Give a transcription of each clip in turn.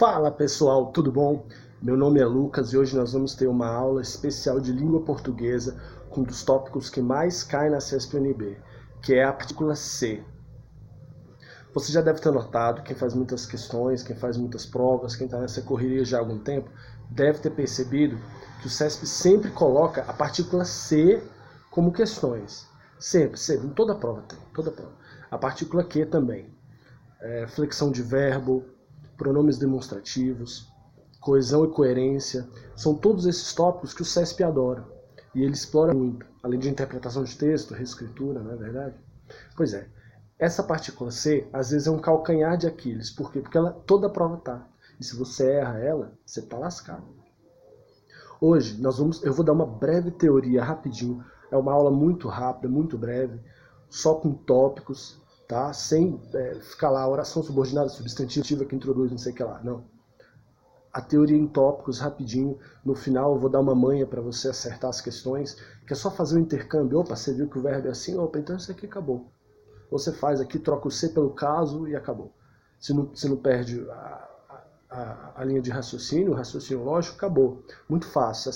Fala pessoal, tudo bom? Meu nome é Lucas e hoje nós vamos ter uma aula especial de língua portuguesa com um dos tópicos que mais cai na CESP-UNB, que é a partícula C. Você já deve ter notado, quem faz muitas questões, quem faz muitas provas, quem está nessa correria já há algum tempo, deve ter percebido que o CESP sempre coloca a partícula C como questões. Sempre, em toda prova tem, toda prova. A partícula Q também. Flexão de verbo, pronomes demonstrativos, coesão e coerência, são todos esses tópicos que o CESP adora. E ele explora muito, além de interpretação de texto, reescritura, não é verdade? Pois é, essa partícula C, às vezes é um calcanhar de Aquiles. Por quê? Porque toda a prova tá. E se você erra ela, você tá lascado. Hoje, eu vou dar uma breve teoria, rapidinho. É uma aula muito rápida, muito breve, só com tópicos, tá? Sem ficar lá, oração subordinada, substantiva que introduz não sei o que lá, não. A teoria em tópicos, rapidinho. No final eu vou dar uma manha para você acertar as questões, que é só fazer um intercâmbio. Opa, você viu que o verbo é assim? Opa, então isso aqui acabou. Você faz aqui, troca o C pelo caso e acabou. Se não perde a linha de raciocínio, o raciocínio lógico, acabou. Muito fácil.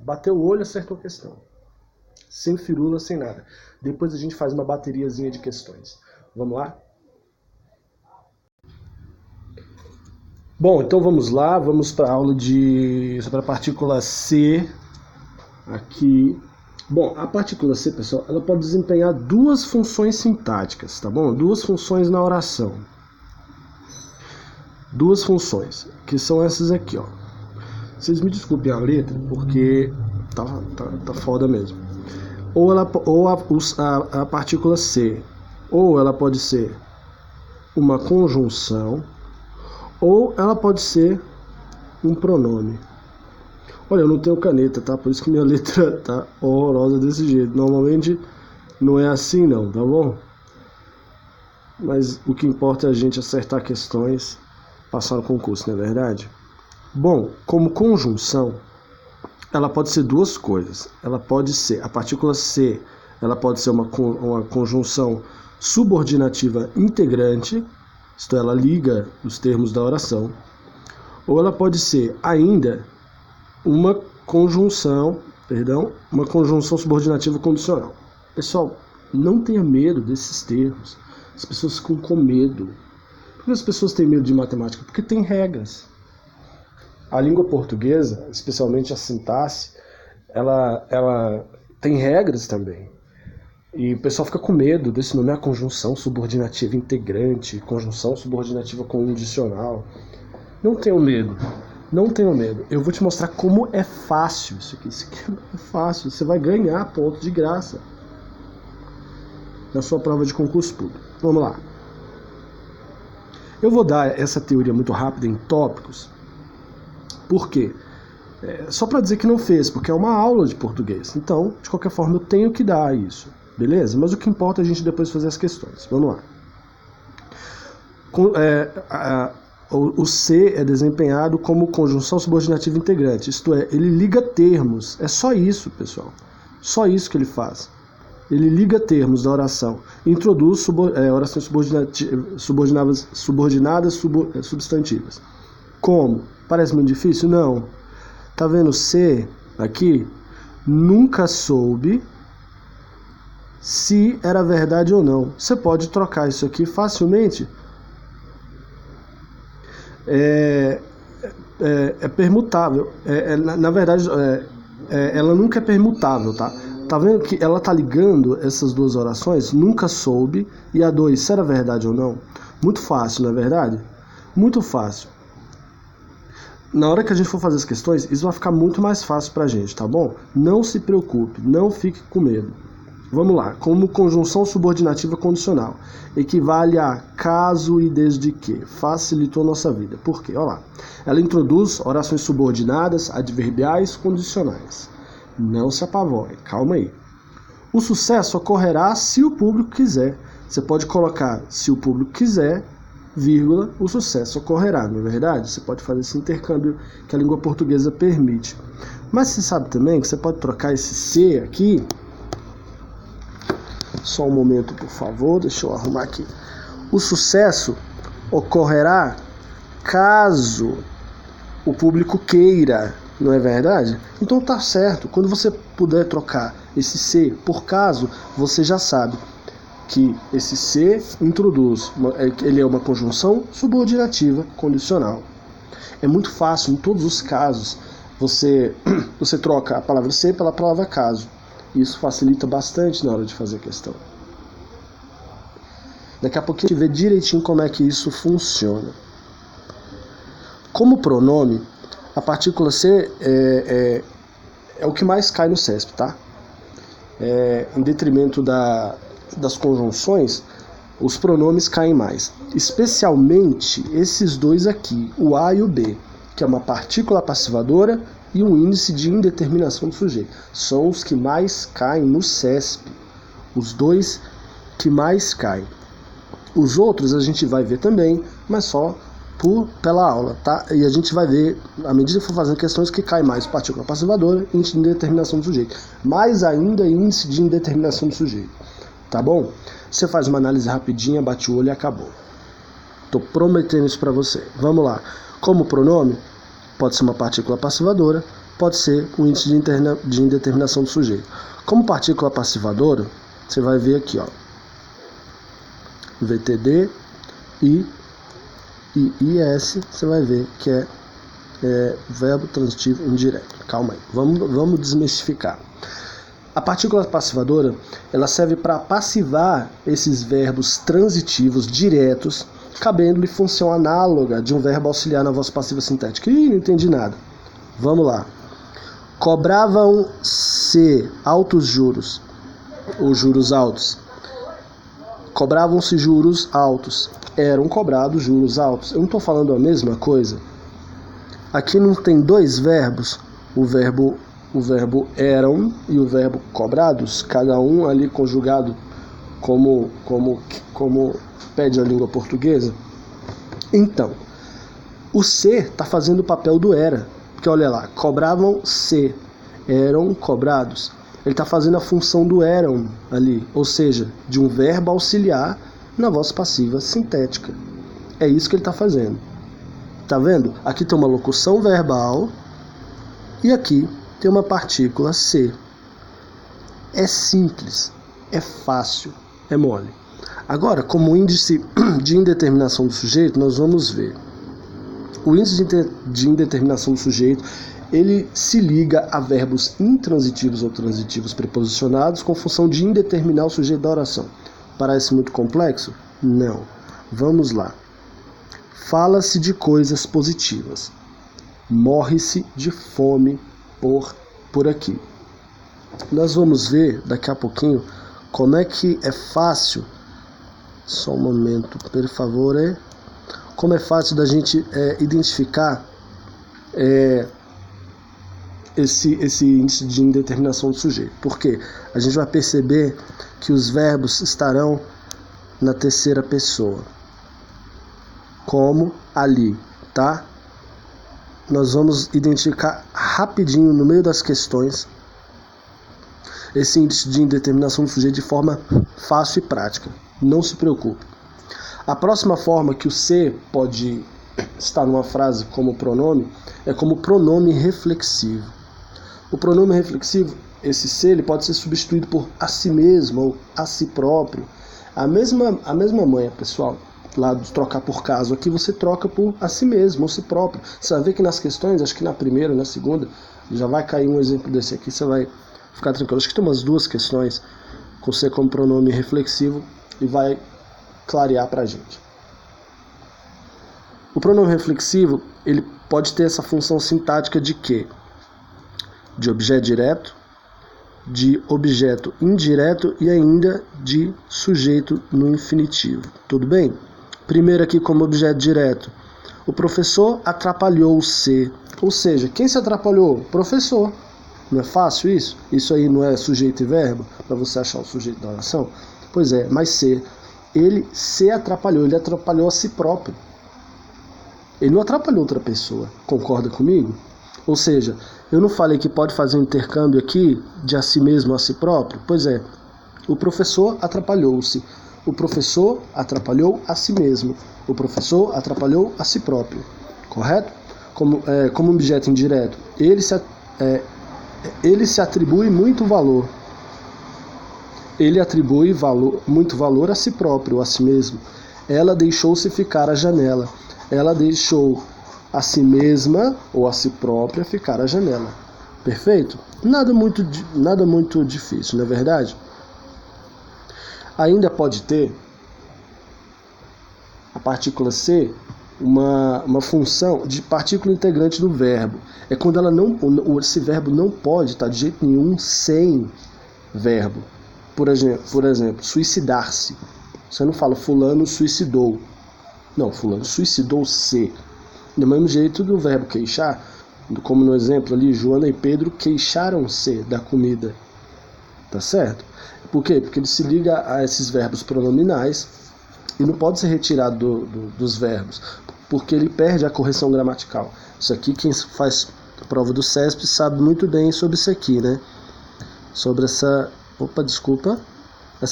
Bateu o olho, acertou a questão. Sem firula, sem nada. Depois a gente faz uma bateriazinha de questões. Vamos lá? Bom, então vamos lá. Vamos para a aula sobre a partícula C. Aqui. Bom, a partícula C, pessoal, ela pode desempenhar duas funções sintáticas, tá bom? Duas funções na oração. Duas funções, que são essas aqui, ó. Vocês me desculpem a letra, porque tá foda mesmo. A partícula C, ou ela pode ser uma conjunção, ou ela pode ser um pronome. Olha, eu não tenho caneta, tá? Por isso que minha letra tá horrorosa desse jeito. Normalmente não é assim não, tá bom? Mas o que importa é a gente acertar questões, passar no concurso, não é verdade? Bom, como conjunção, ela pode ser duas coisas. Ela pode ser, a partícula C, ela pode ser uma conjunção subordinativa integrante, isto é, ela liga os termos da oração, ou ela pode ser ainda uma conjunção subordinativa condicional. Pessoal, não tenha medo desses termos. As pessoas ficam com medo. Por que as pessoas têm medo de matemática? Porque tem regras. A língua portuguesa, especialmente a sintaxe, ela tem regras também. E o pessoal fica com medo desse nome, a conjunção subordinativa integrante, conjunção subordinativa condicional. Não tenham medo. Não tenham medo. Eu vou te mostrar como é fácil isso aqui. Isso aqui é fácil. Você vai ganhar ponto de graça na sua prova de concurso público. Vamos lá. Eu vou dar essa teoria muito rápida em tópicos. Por quê? Só para dizer que não fez, porque é uma aula de português. Então, de qualquer forma, eu tenho que dar isso. Beleza? Mas o que importa é a gente depois fazer as questões. Vamos lá. O C é desempenhado como conjunção subordinativa integrante, isto é, ele liga termos. É só isso, pessoal. Só isso que ele faz. Ele liga termos da oração, introduz orações subordinadas substantivas. Como? Parece muito difícil? Não. Tá vendo C aqui? Nunca soube se era verdade ou não. Você pode trocar isso aqui facilmente. É permutável. Na verdade, ela nunca é permutável, tá? Tá vendo que ela tá ligando essas duas orações? Nunca soube. E a 2, se era verdade ou não? Muito fácil, não é verdade? Muito fácil. Na hora que a gente for fazer as questões, isso vai ficar muito mais fácil pra gente, tá bom? Não se preocupe, não fique com medo. Vamos lá, como conjunção subordinativa condicional, equivale a caso e desde que, facilitou nossa vida. Por quê? Olha lá, ela introduz orações subordinadas, adverbiais, condicionais. Não se apavore, calma aí. O sucesso ocorrerá se o público quiser. Você pode colocar se o público quiser, vírgula, o sucesso ocorrerá, não é verdade? Você pode fazer esse intercâmbio que a língua portuguesa permite. Mas você sabe também que você pode trocar esse C aqui. Só um momento, por favor, deixa eu arrumar aqui. O sucesso ocorrerá caso o público queira, não é verdade? Então tá certo, quando você puder trocar esse se por caso, você já sabe que esse se introduz, ele é uma conjunção subordinativa condicional. É muito fácil, em todos os casos, você troca a palavra se pela palavra caso. Isso facilita bastante na hora de fazer a questão. Daqui a pouquinho a gente vê direitinho como é que isso funciona. Como pronome, a partícula se é o que mais cai no CESP, tá? Em detrimento das conjunções, os pronomes caem mais. Especialmente esses dois aqui, o A e o B, que é uma partícula passivadora e um índice de indeterminação do sujeito. São os que mais caem no CESP. Os dois que mais caem. Os outros a gente vai ver também, mas só pela aula, tá? E a gente vai ver, à medida que for fazendo questões, que cai mais partícula passivadora e índice de indeterminação do sujeito. Mais ainda, índice de indeterminação do sujeito. Tá bom? Você faz uma análise rapidinha, bate o olho e acabou. Tô prometendo isso para você. Vamos lá. Como pronome, pode ser uma partícula passivadora, pode ser o índice de indeterminação do sujeito. Como partícula passivadora, você vai ver aqui, ó. VTD e IS, você vai ver que é verbo transitivo indireto. Calma aí, vamos desmistificar. A partícula passivadora, ela serve para passivar esses verbos transitivos diretos, cabendo-lhe função análoga de um verbo auxiliar na voz passiva sintética. Ih, não entendi nada. Vamos lá. Cobravam-se altos juros, ou juros altos. Cobravam-se juros altos. Eram cobrados juros altos. Eu não estou falando a mesma coisa? Aqui não tem dois verbos, o verbo eram e o verbo cobrados, cada um ali conjugado como pede a língua portuguesa. Então, o se está fazendo o papel do era, porque olha lá, cobravam-se, eram cobrados. Ele está fazendo a função do eram ali, ou seja, de um verbo auxiliar na voz passiva sintética. É isso que ele está fazendo. Tá vendo? Aqui tem uma locução verbal e aqui tem uma partícula se. É simples, é fácil, é mole. Agora, como índice de indeterminação do sujeito, nós vamos ver. O índice de indeterminação do sujeito, ele se liga a verbos intransitivos ou transitivos preposicionados com função de indeterminar o sujeito da oração. Parece muito complexo? Não. Vamos lá. Fala-se de coisas positivas. Morre-se de fome por aqui. Nós vamos ver daqui a pouquinho como é que é fácil. Só um momento, por favor. Como é fácil da gente identificar esse índice de indeterminação do sujeito. Porque a gente vai perceber que os verbos estarão na terceira pessoa. Como ali, tá? Nós vamos identificar rapidinho no meio das questões esse índice de indeterminação do sujeito de forma fácil e prática. Não se preocupe. A próxima forma que o se pode estar numa frase como pronome é como pronome reflexivo. O pronome reflexivo, esse se, ele pode ser substituído por a si mesmo ou a si próprio. A mesma manha, pessoal, lá de trocar por caso, aqui você troca por a si mesmo ou si próprio. Você vai ver que nas questões, acho que na primeira, na segunda, já vai cair um exemplo desse aqui, você vai ficar tranquilo. Acho que tem umas duas questões com se como pronome reflexivo e vai clarear pra gente. O pronome reflexivo, ele pode ter essa função sintática de quê? De objeto direto, de objeto indireto e ainda de sujeito no infinitivo. Tudo bem? Primeiro aqui como objeto direto. O professor atrapalhou-se. Ou seja, quem se atrapalhou? O professor. Não é fácil isso? Isso aí não é sujeito e verbo? Para você achar o sujeito da oração? Pois é, mas se. Ele se atrapalhou, ele atrapalhou a si próprio. Ele não atrapalhou outra pessoa. Concorda comigo? Ou seja, eu não falei que pode fazer um intercâmbio aqui de a si mesmo a si próprio? Pois é, o professor atrapalhou-se. O professor atrapalhou a si mesmo. O professor atrapalhou a si próprio. Correto? Como objeto indireto. Ele se atribui muito valor. Ele atribui muito valor a si próprio, a si mesmo. Ela deixou-se ficar à janela. Ela deixou a si mesma ou a si própria ficar à janela. Perfeito? Nada muito difícil, não é verdade? Ainda pode ter a partícula ser uma função de partícula integrante do verbo. É quando esse verbo não pode estar de jeito nenhum sem verbo. Por exemplo, suicidar-se. Você não fala fulano suicidou. Não, fulano suicidou-se. Do mesmo jeito do verbo queixar, como no exemplo ali, Joana e Pedro queixaram-se da comida. Tá certo? Por quê? Porque ele se liga a esses verbos pronominais e não pode ser retirado dos verbos, porque ele perde a correção gramatical. Isso aqui, quem faz a prova do CESP sabe muito bem sobre isso aqui, né? Sobre essa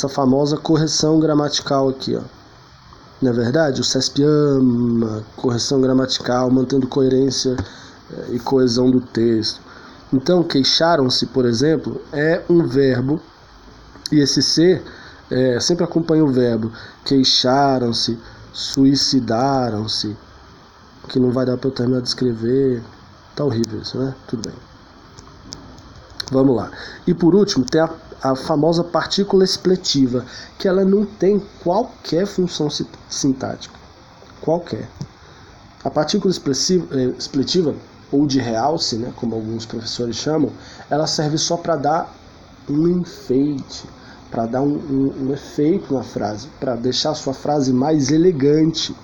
famosa correção gramatical aqui, ó. Não é verdade? O CESP ama correção gramatical, mantendo coerência e coesão do texto. Então, queixaram-se, por exemplo, é um verbo, e esse ser sempre acompanha o verbo. Queixaram-se, suicidaram-se, que não vai dar para eu terminar de escrever. Tá horrível isso, né? Tudo bem. Vamos lá. E por último, tem a famosa partícula expletiva, que ela não tem qualquer função sintática. Qualquer. A partícula expletiva, ou de realce, né, como alguns professores chamam, ela serve só para dar um enfeite, para dar um efeito na frase, para deixar a sua frase mais elegante.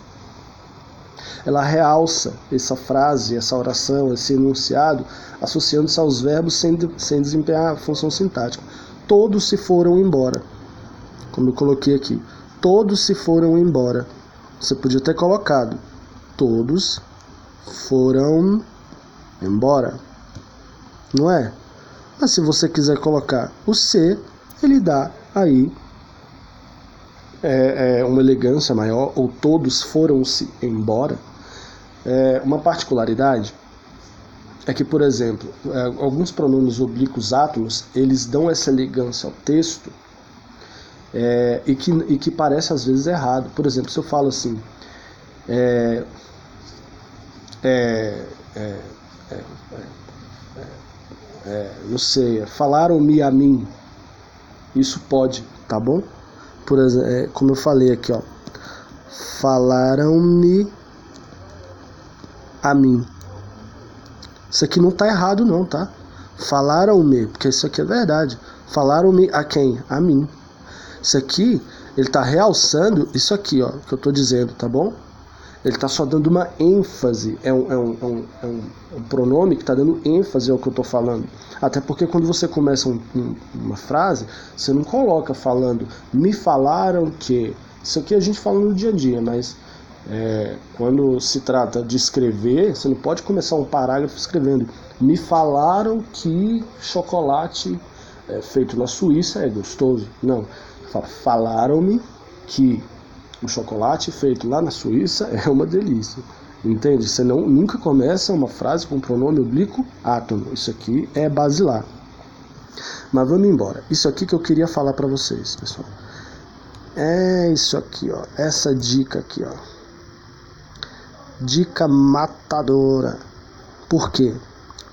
Ela realça essa frase, essa oração, esse enunciado, associando-se aos verbos sem desempenhar a função sintática. Todos se foram embora. Como eu coloquei aqui. Todos se foram embora. Você podia ter colocado. Todos foram embora. Não é? Mas se você quiser colocar o se, ele dá aí uma elegância maior. Ou todos foram-se embora. Uma particularidade é que, por exemplo, alguns pronomes oblíquos átomos, eles dão essa elegância ao texto e que parece às vezes errado. Por exemplo, se eu falo assim, não sei, falaram-me a mim, isso pode, tá bom? Por exemplo, como eu falei aqui, ó, falaram-me a mim. Isso aqui não tá errado não, tá? Falaram-me, porque isso aqui é verdade. Falaram-me a quem? A mim. Isso aqui, ele tá realçando isso aqui, ó, que eu tô dizendo, tá bom? Ele tá só dando uma ênfase. É um pronome que tá dando ênfase ao que eu tô falando. Até porque quando você começa uma frase, você não coloca falando me falaram que. Isso aqui a gente fala no dia a dia, mas quando se trata de escrever, você não pode começar um parágrafo escrevendo me falaram que chocolate feito na Suíça é gostoso. Não, falaram-me que o chocolate feito lá na Suíça é uma delícia. Entende? Você nunca começa uma frase com pronome oblíquo átomo. Isso aqui é basilar. Mas vamos embora. Isso aqui que eu queria falar para vocês, pessoal. É isso aqui, ó. Essa dica aqui, ó. Dica matadora. Por quê?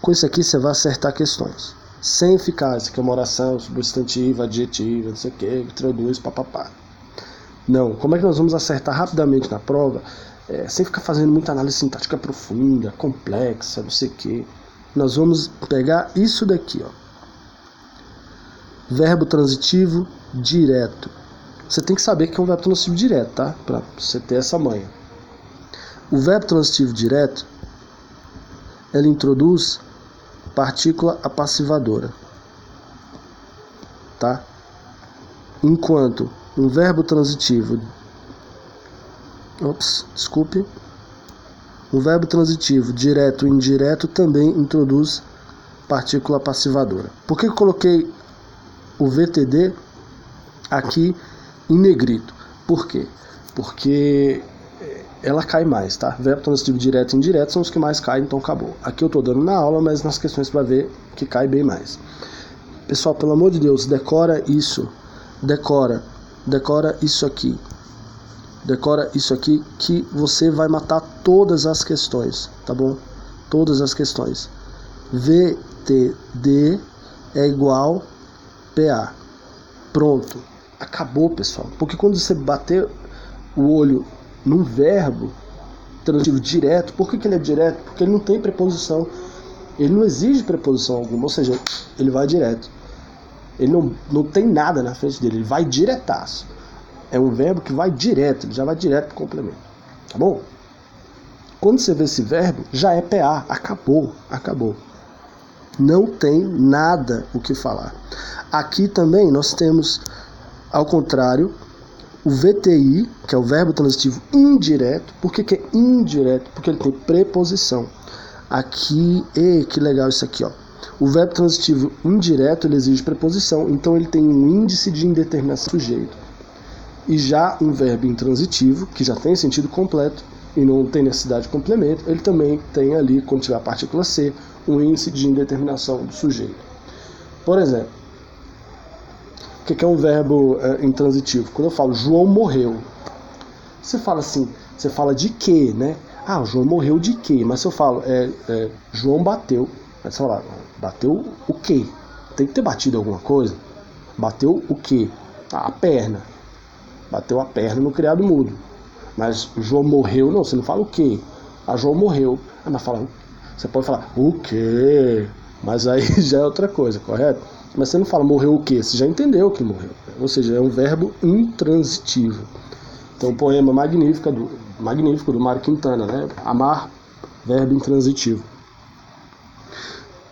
Com isso aqui você vai acertar questões. Sem ficar, isso aqui é uma oração substantiva, adjetiva, não sei o que, traduz, papapá. Não, como é que nós vamos acertar rapidamente na prova, sem ficar fazendo muita análise sintática profunda, complexa, não sei o que. Nós vamos pegar isso daqui, ó. Verbo transitivo direto. Você tem que saber que é um verbo transitivo direto, tá? Pra você ter essa manha. O verbo transitivo direto, ele introduz partícula apassivadora, tá? Enquanto um verbo transitivo, um verbo transitivo direto e indireto também introduz partícula passivadora. Por que eu coloquei o VTD aqui em negrito? Por quê? Porque ela cai mais, tá? Verbo transitivo direto e indireto são os que mais caem, então acabou. Aqui eu tô dando na aula, mas nas questões você vai ver que cai bem mais. Pessoal, pelo amor de Deus, decora isso. Decora isso aqui. Decora isso aqui que você vai matar todas as questões, tá bom? Todas as questões. VTD é igual PA. Pronto. Acabou, pessoal. Porque quando você bater o olho num verbo transitivo direto, por que ele é direto? Porque ele não tem preposição. Ele não exige preposição alguma, ou seja, ele vai direto. Ele não tem nada na frente dele, ele vai diretaço. É um verbo que vai direto, ele já vai direto pro complemento. Tá bom? Quando você vê esse verbo, já é PA. Acabou. Não tem nada o que falar. Aqui também nós temos, ao contrário, o VTI, que é o verbo transitivo indireto. Por que é indireto? Porque ele tem preposição. Aqui, que legal isso aqui, ó. O verbo transitivo indireto, ele exige preposição, então ele tem um índice de indeterminação do sujeito. E já um verbo intransitivo, que já tem sentido completo e não tem necessidade de complemento, ele também tem ali, quando tiver a partícula C, um índice de indeterminação do sujeito. Por exemplo, o que é um verbo intransitivo? Quando eu falo João morreu, você fala assim, você fala de quê, né? Ah, o João morreu de quê? Mas se eu falo, João bateu, aí você fala, bateu o quê? Tem que ter batido alguma coisa. Bateu o quê? A perna. Bateu a perna no criado mudo. Mas o João morreu, não, você não fala o quê? Ah, João morreu. Mas você pode falar o quê? Mas aí já é outra coisa, correto? Mas você não fala morreu o quê? Você já entendeu que morreu. Ou seja, é um verbo intransitivo. Então, um poema magnífico do Mário Quintana, né? Amar, verbo intransitivo.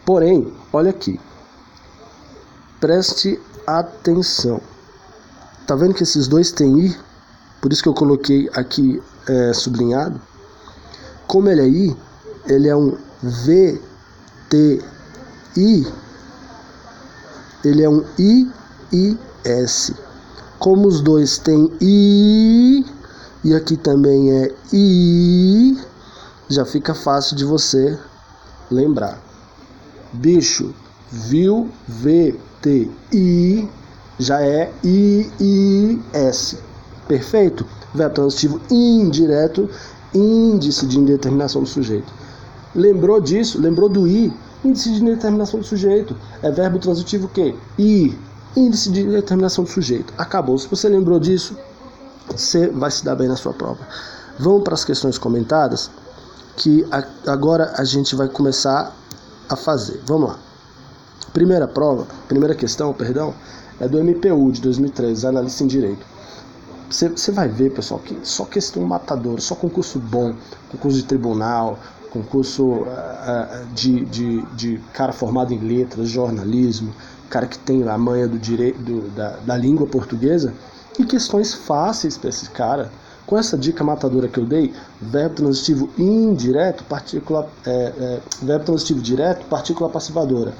Porém, olha aqui. Preste atenção. Tá vendo que esses dois têm I? Por isso que eu coloquei aqui sublinhado. Como ele é I, ele é um VTI. Ele é um IIS. Como os dois têm I, e aqui também é I, já fica fácil de você lembrar. Bicho, viu, VTI, já é IIS. Perfeito? Verbo transitivo indireto, índice de indeterminação do sujeito. Lembrou disso? Lembrou do I? Índice de indeterminação do sujeito. É verbo transitivo o quê? I. Índice de indeterminação do sujeito. Acabou. Se você lembrou disso, você vai se dar bem na sua prova. Vamos para as questões comentadas, que agora a gente vai começar a fazer. Vamos lá. Primeira questão, é do MPU de 2013, analista em direito. Você vai ver, pessoal, que só questão matadora, só concurso bom, concurso de tribunal, concurso de cara formado em letras, jornalismo, cara que tem a manha do direito, da língua portuguesa, e questões fáceis para esse cara. Com essa dica matadora que eu dei, verbo transitivo indireto, partícula, verbo transitivo direto, partícula passivadora.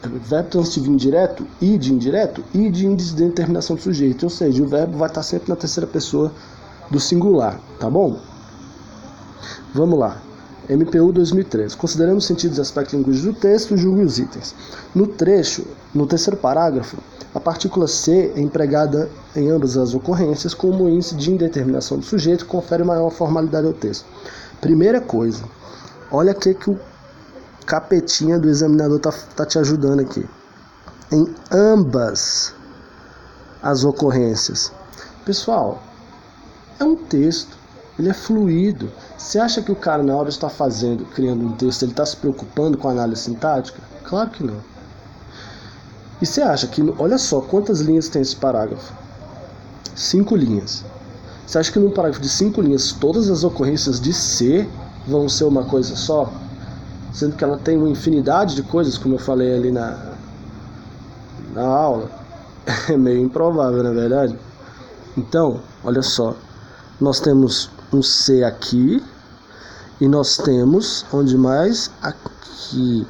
Verbo transitivo indireto, I de índice de determinação do sujeito, ou seja, o verbo vai estar sempre na terceira pessoa do singular, tá bom? Vamos lá. MPU 2013. Considerando os sentidos e aspectos linguísticos do texto, julgue os itens. No terceiro parágrafo, a partícula C é empregada em ambas as ocorrências como índice de indeterminação do sujeito que confere maior formalidade ao texto. Primeira coisa, olha o que o capetinha do examinador tá te ajudando aqui. Em ambas as ocorrências. Pessoal, é um texto, ele é fluido. Você acha que o cara, na hora de estar criando um texto, ele está se preocupando com a análise sintática? Claro que não. E você acha que, olha só, quantas linhas tem esse parágrafo? 5 linhas. Você acha que num parágrafo de 5 linhas, todas as ocorrências de C vão ser uma coisa só? Sendo que ela tem uma infinidade de coisas, como eu falei ali na aula. É meio improvável, na verdade. Então, olha só. Nós temos um C aqui. E nós temos, onde mais? Aqui.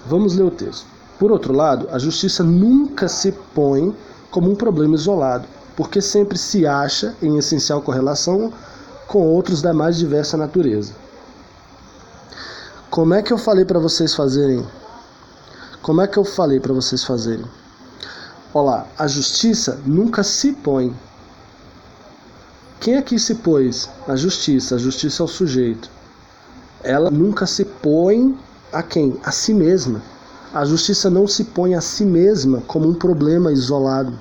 Vamos ler o texto. Por outro lado, a justiça nunca se põe como um problema isolado, porque sempre se acha em essencial correlação com outros da mais diversa natureza. Como é que eu falei para vocês fazerem? Olha lá, a justiça nunca se põe. Quem aqui se pôs? A justiça é o sujeito. Ela nunca se põe a quem? A si mesma. A justiça não se põe a si mesma como um problema isolado.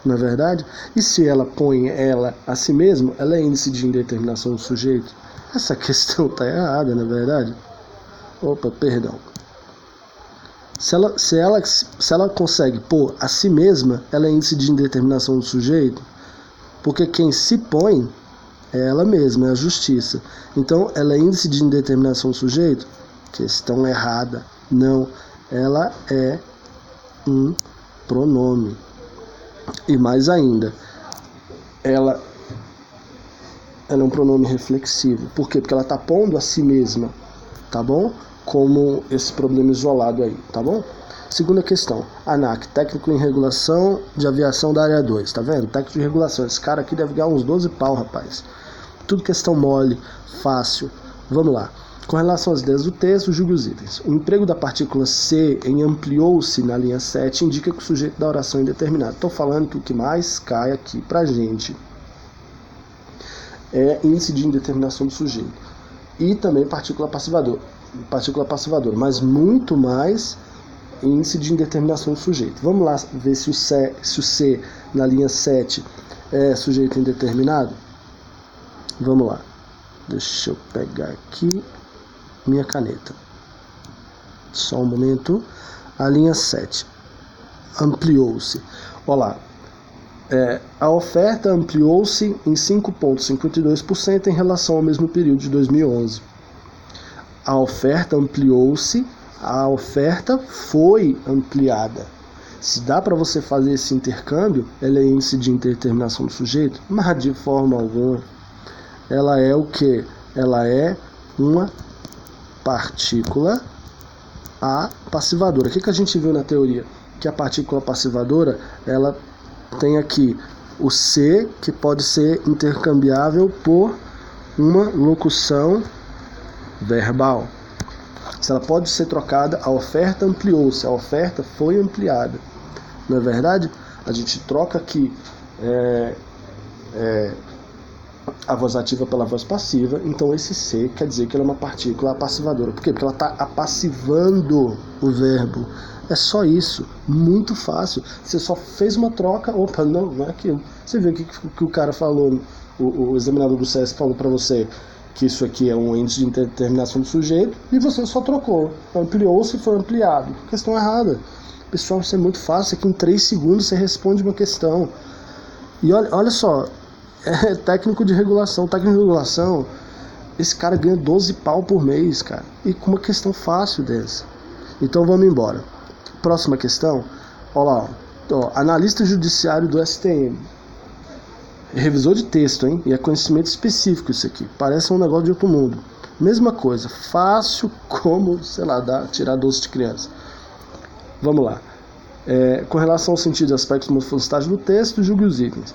Não é verdade? E se ela põe ela a si mesma, ela é índice de indeterminação do sujeito? Essa questão está errada, não é verdade? Opa, perdão. Se ela consegue pôr a si mesma, ela é índice de indeterminação do sujeito, porque quem se põe é ela mesma, é a justiça. Então, ela é índice de indeterminação do sujeito? Questão errada. Não, ela é um pronome. E mais ainda, ela é um pronome reflexivo. Por quê? Porque ela está pondo a si mesma, tá bom? Como esse problema isolado aí, tá bom? Segunda questão, ANAC, técnico em regulação de aviação da área 2, tá vendo? Técnico de regulação, esse cara aqui deve ganhar uns 12 pau, rapaz. Tudo questão mole, fácil. Vamos lá. Com relação às ideias do texto, julgue os itens. O emprego da partícula C em ampliou-se na linha 7 indica que o sujeito da oração é indeterminado. Estou falando que o que mais cai aqui pra gente é índice de indeterminação do sujeito. E também partícula passivadora, mas muito mais índice de indeterminação do sujeito. Vamos lá ver se o C na linha 7 é sujeito indeterminado? Vamos lá. Deixa eu pegar aqui minha caneta. Só um momento. A linha 7. Ampliou-se. Olha lá. A oferta ampliou-se em 5,52% em relação ao mesmo período de 2011. A oferta ampliou-se, a oferta foi ampliada. Se dá para você fazer esse intercâmbio, ela é índice de indeterminação do sujeito? Mas de forma alguma. Ela é o quê? Ela é uma partícula passivadora. O que a gente viu na teoria? Que a partícula passivadora, ela tem aqui o C, que pode ser intercambiável por uma locução verbal. Se ela pode ser trocada, a oferta ampliou-se, a oferta foi ampliada. Não é verdade? A gente troca aqui a voz ativa pela voz passiva, então esse C quer dizer que ela é uma partícula passivadora. Por quê? Porque ela está apassivando o verbo. É só isso, muito fácil. Você só fez uma troca, opa, não é aquilo. Você vê o que o cara falou, o examinador do SESC falou para você, que isso aqui é um índice de indeterminação do sujeito, e você só trocou. Ampliou-se e foi ampliado. Questão errada. Pessoal, isso é muito fácil, aqui em 3 segundos você responde uma questão. E olha só, técnico de regulação, esse cara ganha 12 pau por mês, cara, e com uma questão fácil dessa. Então vamos embora. Próxima questão, olha lá, analista judiciário do STM, revisor de texto, hein? E é conhecimento específico isso aqui, parece um negócio de outro mundo. Mesma coisa, fácil como, sei lá, tirar doce de criança. Vamos lá. Com relação ao sentido e aspectos morfológicos do texto, julgue os itens.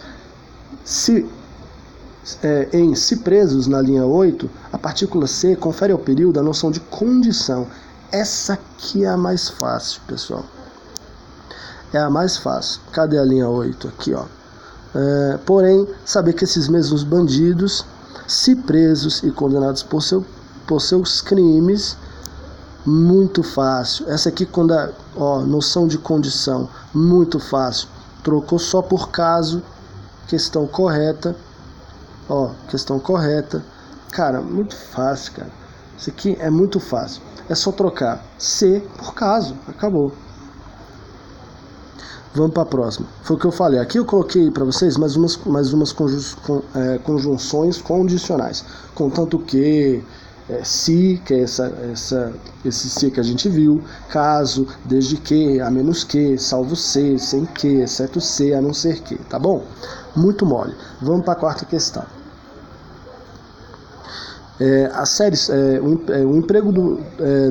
Se presos, na linha 8, a partícula C confere ao período a noção de condição. Essa aqui é a mais fácil, pessoal. É a mais fácil. Cadê a linha 8? Aqui, ó. Porém, saber que esses mesmos bandidos, se presos e condenados por seus crimes, muito fácil. Essa aqui, quando noção de condição, muito fácil. Trocou só por caso, questão correta. Questão correta. Cara, muito fácil, cara. Isso aqui é muito fácil. É só trocar C por caso. Acabou. Vamos para a próxima. Foi o que eu falei. Aqui eu coloquei para vocês mais umas conjunções condicionais. Contanto que, se, que é esse se que a gente viu, caso, desde que, a menos que, salvo se, sem que, exceto se, a não ser que. Tá bom? Muito mole. Vamos para a quarta questão. O emprego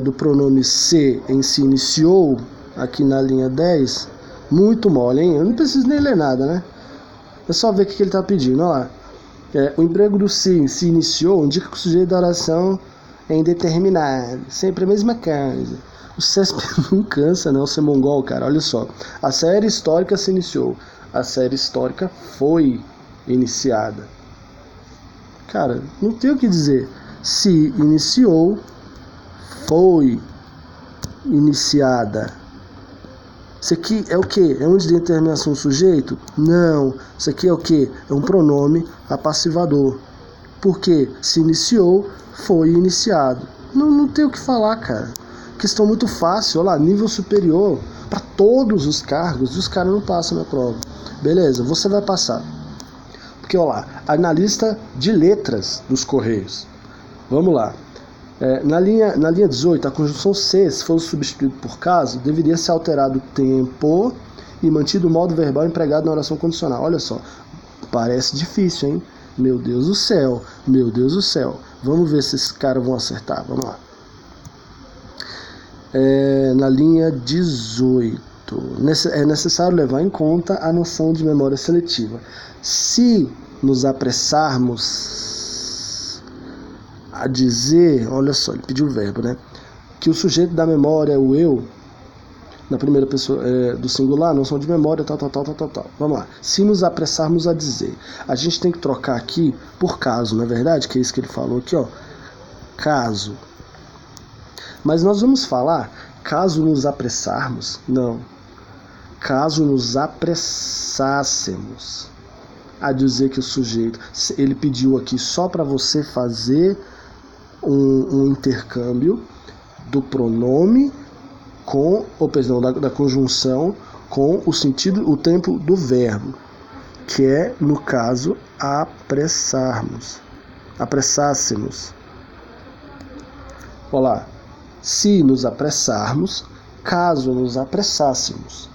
do pronome se em se iniciou, aqui na linha 10, muito mole, hein? Eu não preciso nem ler nada, né? É só ver o que ele está pedindo, olha lá. O emprego do se iniciou, indica que o sujeito da oração é indeterminado. Sempre a mesma coisa. O CESP não cansa, não, ser mongol, cara. Olha só. A série histórica se iniciou. A série histórica foi iniciada. Cara, não tem o que dizer. Se iniciou, foi iniciada. Isso aqui é o quê? É uma determinação sujeito? Não. Isso aqui é o quê? É um pronome apassivador. Porque se iniciou, foi iniciado. Não tem o que falar, cara. Questão muito fácil. Olha lá, nível superior. Para todos os cargos, os caras não passam na prova. Beleza, você vai passar. Porque, olha lá, analista de letras dos Correios. Vamos lá. Na linha 18, a conjunção se fosse substituído por caso, deveria ser alterado o tempo e mantido o modo verbal empregado na oração condicional. Olha só, parece difícil, hein? Meu Deus do céu, meu Deus do céu. Vamos ver se esses caras vão acertar, vamos lá. Na linha 18, é necessário levar em conta a noção de memória seletiva. Se nos apressarmos a dizer, olha só, ele pediu o verbo, né? Que o sujeito da memória é o eu, na primeira pessoa do singular, noção de memória, tal. Vamos lá. Se nos apressarmos a dizer, a gente tem que trocar aqui por caso, não é verdade? Que é isso que ele falou aqui, ó. Caso. Mas nós vamos falar caso nos apressarmos? Não. Caso nos apressássemos a dizer que o sujeito, ele pediu aqui só para você fazer um intercâmbio do pronome com, da conjunção com o sentido, o tempo do verbo, que é, no caso, apressássemos. Olha lá, se nos apressarmos, caso nos apressássemos.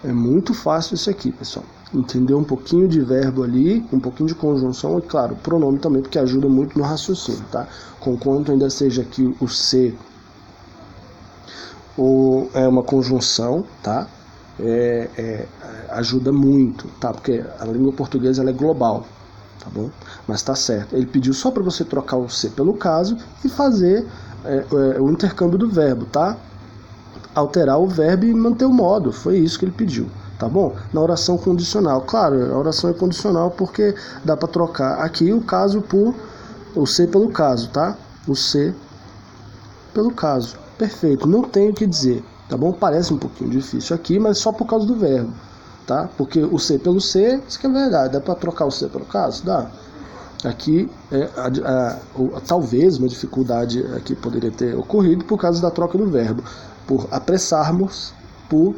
É muito fácil isso aqui, pessoal. Entender um pouquinho de verbo ali, um pouquinho de conjunção e, claro, pronome também, porque ajuda muito no raciocínio, tá? Conquanto ainda seja aqui o se ou é uma conjunção, tá? Ajuda muito, tá? Porque a língua portuguesa ela é global, tá bom? Mas tá certo. Ele pediu só para você trocar o se pelo caso e fazer o intercâmbio do verbo, tá? Alterar o verbo e manter o modo, foi isso que ele pediu. Tá bom? Na oração condicional. Claro, a oração é condicional porque dá para trocar aqui o caso por o se pelo caso, tá? O se pelo caso. Perfeito, não tenho o que dizer, tá bom? Parece um pouquinho difícil aqui, mas só por causa do verbo, tá? Porque o se pelo se, isso que é verdade, dá para trocar o se pelo caso? Dá. Aqui, talvez uma dificuldade aqui poderia ter ocorrido por causa da troca do verbo. Por apressarmos, por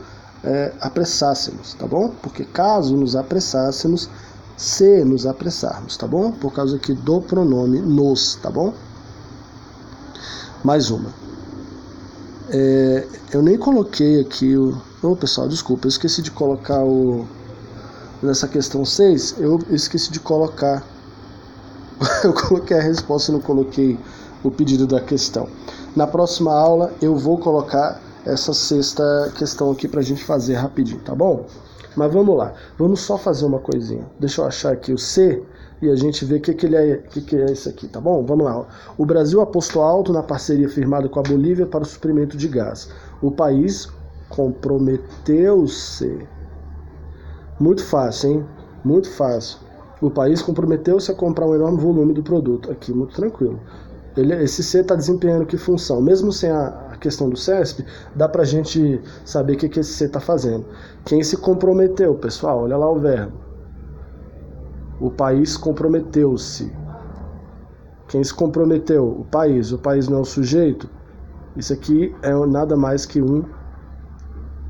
apressássemos, tá bom? Porque caso nos apressássemos, se nos apressarmos, tá bom? Por causa aqui do pronome nos, tá bom? Mais uma. Eu nem coloquei aqui pessoal, desculpa, eu esqueci de colocar nessa questão 6, eu esqueci de colocar eu coloquei a resposta e não coloquei o pedido da questão. Na próxima aula eu vou colocar essa 6ª questão aqui pra gente fazer rapidinho, tá bom? Mas vamos lá, vamos só fazer uma coisinha. Deixa eu achar aqui o C e a gente vê o que é isso aqui, tá bom? Vamos lá. O Brasil apostou alto na parceria firmada com a Bolívia para o suprimento de gás. O país comprometeu-se. Muito fácil, hein? Muito fácil. O país comprometeu-se a comprar um enorme volume do produto. Aqui, muito tranquilo. Esse C está desempenhando que função? Mesmo sem a questão do CESP, dá pra gente saber o que esse C está fazendo. Quem se comprometeu, pessoal? Olha lá o verbo. O país comprometeu-se. Quem se comprometeu? O país. O país não é o sujeito. Isso aqui é nada mais que um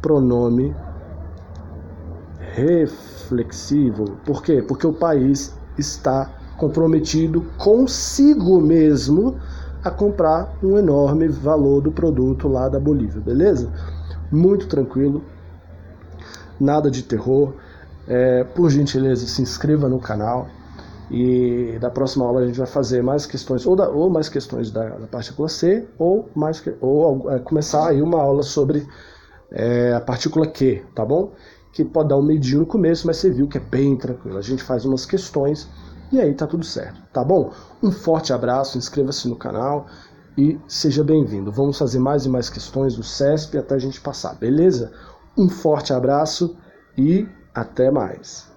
pronome reflexivo. Por quê? Porque o país está comprometido consigo mesmo a comprar um enorme valor do produto lá da Bolívia, beleza? Muito tranquilo, nada de terror. Por gentileza, se inscreva no canal e da próxima aula a gente vai fazer mais questões, ou mais questões da partícula C, ou começar aí uma aula sobre a partícula Q, tá bom? que pode dar um medinho no começo, mas você viu que é bem tranquilo. A gente faz umas questões e aí tá tudo certo, tá bom? Um forte abraço, inscreva-se no canal e seja bem-vindo. Vamos fazer mais e mais questões do CESP até a gente passar, beleza? Um forte abraço e até mais.